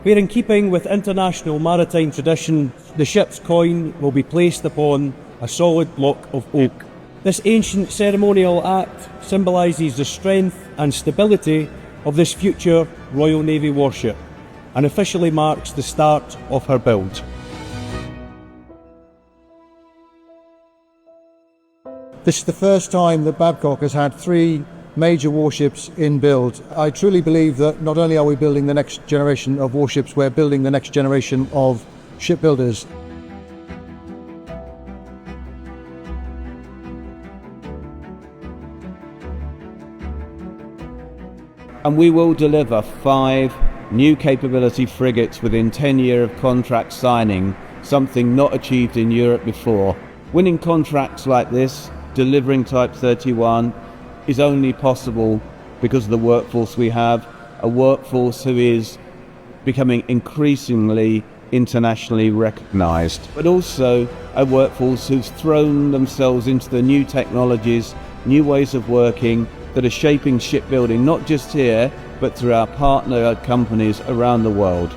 where in keeping with international maritime tradition, the ship's coin will be placed upon a solid block of oak. This ancient ceremonial act symbolises the strength and stability of this future Royal Navy warship and officially marks the start of her build. This is the first time that Babcock has had 3 major warships in build. I truly believe that not only are we building the next generation of warships, we're building the next generation of shipbuilders. And we will deliver 5 new capability frigates within 10 years of contract signing, something not achieved in Europe before. Winning contracts like this, delivering Type 31, is only possible because of the workforce we have, a workforce who is becoming increasingly internationally recognised, but also a workforce who's thrown themselves into the new technologies, new ways of working that are shaping shipbuilding not just here, but through our partner companies around the world.